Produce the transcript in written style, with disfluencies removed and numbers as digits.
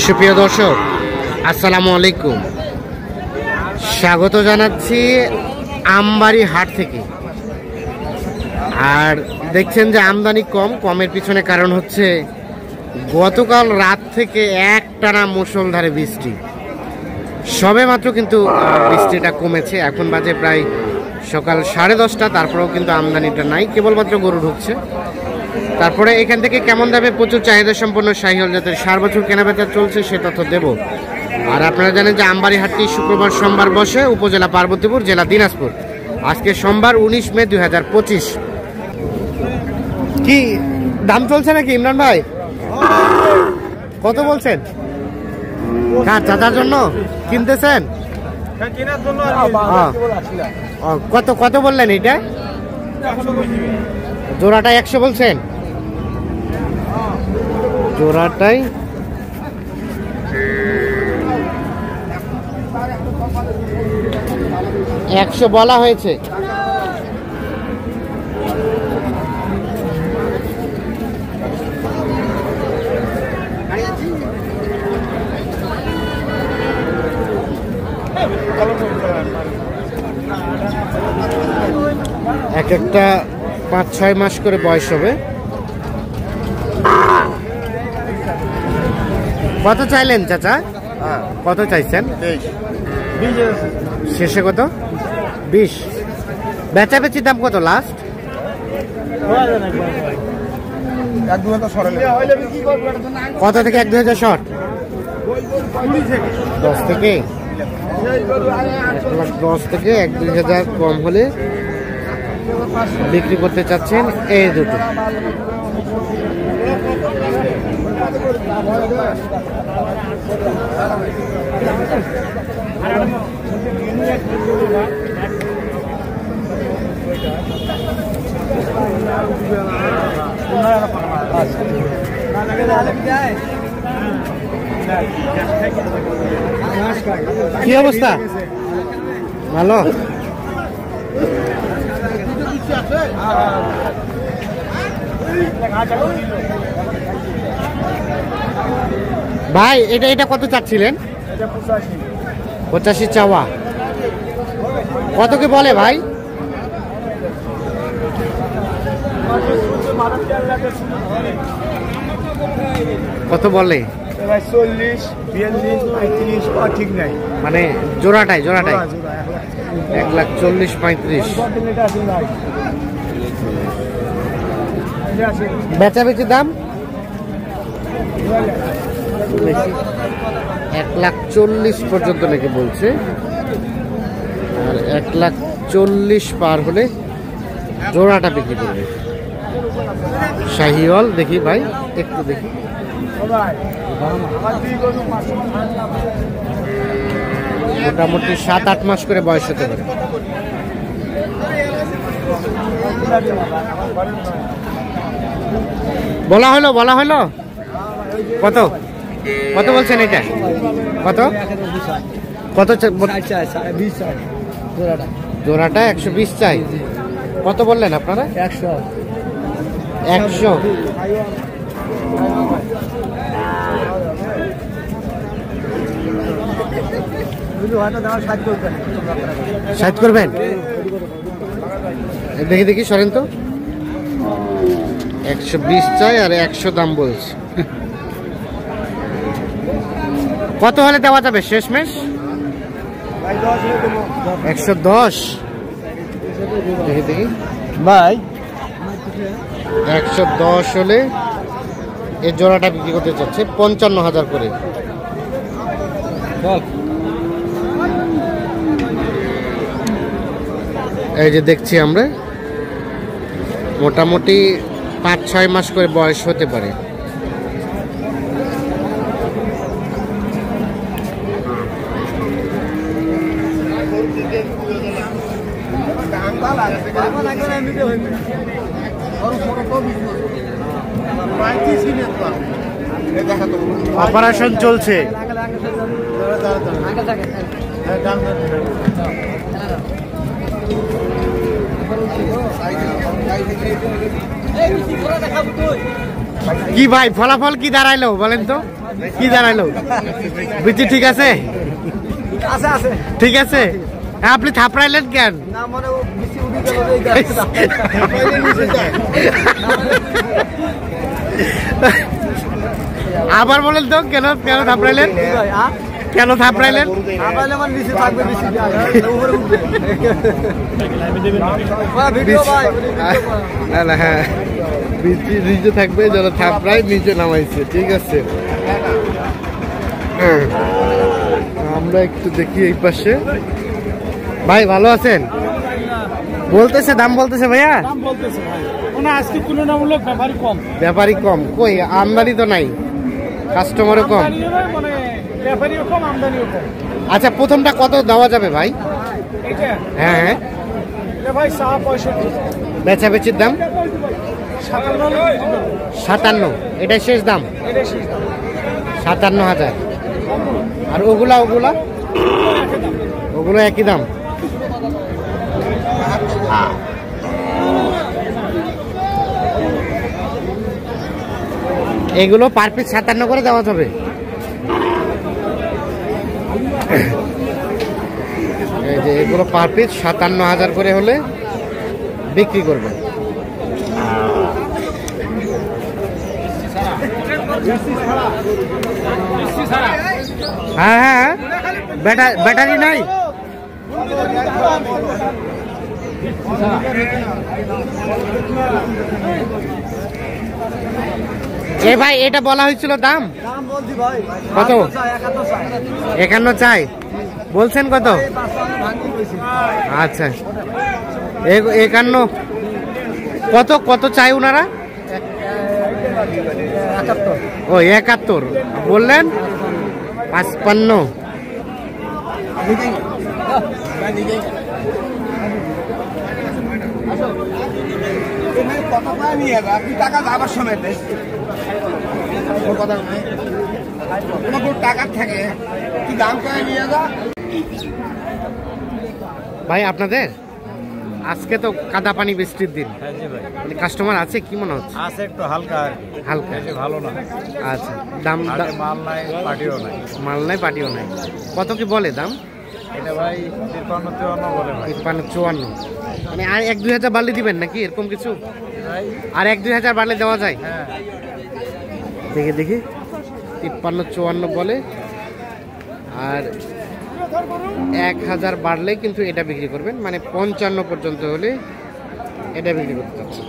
সুপ্রিয় দর্শক, আসসালামু আলাইকুম। স্বাগত জানাচ্ছি আমবাড়ি হাট থেকে। আর দেখছেন যে আমদানি কমের পিছনে কারণ হচ্ছে গতকাল রাত থেকে একটানা মুষলধারে বৃষ্টি। সবে মাত্র কিন্তু বৃষ্টিটা কমেছে। এখন বাজে প্রায় সকাল 10:30। তারপরেও কিন্তু আমদানিটা নাই, কেবলমাত্র গরু ঢুকছে। তারপরে এখান থেকে কেমন দামে প্রচুর চাহিদা সম্পন্ন শাহিওয়াল জাতের সার বছর কেনাবেচা চলছে সে তথ্য দেব। আর আপনারা জানেন যে আমবাড়ি হাটটি শুক্রবার সোমবার বসে, উপজেলা পার্বতীপুর, জেলা দিনাজপুর। আজকে সোমবার 19 মে 2025। কি দাম চলছে নাকি ইমরান ভাই? কত বলছেন? চাচার জন্য কিনতেছেন? কত কত বললেন? এইটা জোড়াটাই 100 বলছেন? জোড়াটাই 100 বলা হয়েছে। এক একটা 5-6 মাস করে বয়স হবে। কত চাইলেন চাচা? কত চাইছেন? শেষে কত? 20। বেচাবেচির দাম কত লাস্ট? কত থেকে 1-2 হাজার শর্ট? 10 থেকে 1,10,000 থেকে 1-2 হাজার কম হলে বিক্রি করতে চাচ্ছেন এই দুটো। কি অবস্থা? ভালো? ভাই এটা কত চাচ্ছিলেন? 85 চাওয়া। কত কি বলে ভাই? কত বলে? 40, 42, 35 ঠিক নাই। মানে জোড়াটাই 1,40,35। বেচাবেচির দাম 1,40,000 পর্যন্ত নাকি বলছে। আর 1,40,000 পার হলে জোড়াটা বিক্রি করবে। শাহিওয়াল দেখি ভাই, একটু দেখি। মোটামুটি 7-8 মাস করে বয়স হতে পারে। বলা হলো কত কত বলছেন? এটা কত কত? জোড়াটা 120 চাই। কত বললেন আপনারা? 100। সাইড করবেন? দেখি সরেন তো। 120 চাই আর 100 দাম বলছে। কত হলে দেওয়া যাবে শেষমেশ? 110। দেখি ভাই, 110 হলে এই জোড়াটা বিক্রি করতে চাচ্ছে 55,000 করে। এই যে দেখছি আমরা, মোটামুটি 5-6 মাস করে বয়স হতে পারে। অপারেশন চলছে। কি ভাই ফলাফল কি দাঁড়াইলো বলেন তো, কি দাঁড়াইলো? বুঝছি ঠিক আছে, আছে আছে ঠিক আছে। হ্যাঁ, আপনি থাপড়াইলেন কেন? না মানে ও বেশি উঠে গেল আবার বলেন তো কেন, কেন থাপড়াইলেন, কেন থাপড়াইলেন? আমার নিচে থাকবে বেশি উপরে উঠবে ভিডিও ভাই হ্যাঁ, নিচে থাকবে যেন থাপড়াই নিচে নামাইছে, ঠিক আছে। আমরা একটু দেখি এই পাশে। ভাই ভালো আছেন? বলতেছে দাম বলতেছে ভাইয়া, দাম বলতেছে ভাই ওনা আজকে তুলনামূলক ব্যাপারই কম, ব্যাপারী কম, কই আমদানি তো নাই, কাস্টমারও কম। আমদানিও নয়, মানে ব্যাপারীও কম আমদানিও কম। আচ্ছা প্রথমটা কত দেওয়া যাবে ভাই? এটা হ্যাঁ হ্যাঁ, এটা ভাই 65 বেচাবেচির দাম 57, এটাই শেষ দাম, এটা শেষ দাম 57,000। আর ওগুলা ওগুলা ওগুলো একই দাম। এগুলো পার পিস 57 করে দেওয়া যাবে। এই যে এগুলো পার পিস 57,000 করে হলে বিক্রি করবে। হ্যাঁ হ্যাঁ, ব্যাটারি নাই। এ ভাই এটা বলা হয়েছিল দাম দাম বলছি ভাই কত? 51 চাই বলছেন, কত? আচ্ছা 51, কত কত চাই ওনারা? ও 71 বললেন, 55। আপনি টাকা যাবার সময় টাকা থাকে কি দাম করে নিয়ে যা। ভাই আপনাদের আজকে তো কাদা পানি বৃষ্টির দিন, কাস্টমার আছে কি মনে হচ্ছে? আছে একটু হালকা হালকা, ভালো না। আচ্ছা দাম মাল নাই পাটিও নাই, মাল নাই পাটিও নাই। কত কি বলে দাম? এটা ভাই 53-54 বলে ভাই। 53-54, মানে আর 1-2 হাজার বাড়লে দিবেন নাকি এরকম কিছু? আর 1-2 হাজার বাড়লে দেওয়া যায়? হ্যাঁ দেখি দেখি, 53-54 বলে, আর 1,000 বাড়লে কিন্তু এটা বিক্রি করবেন, মানে 55 পর্যন্ত হলে এটা বিক্রি করতে চাচ্ছে।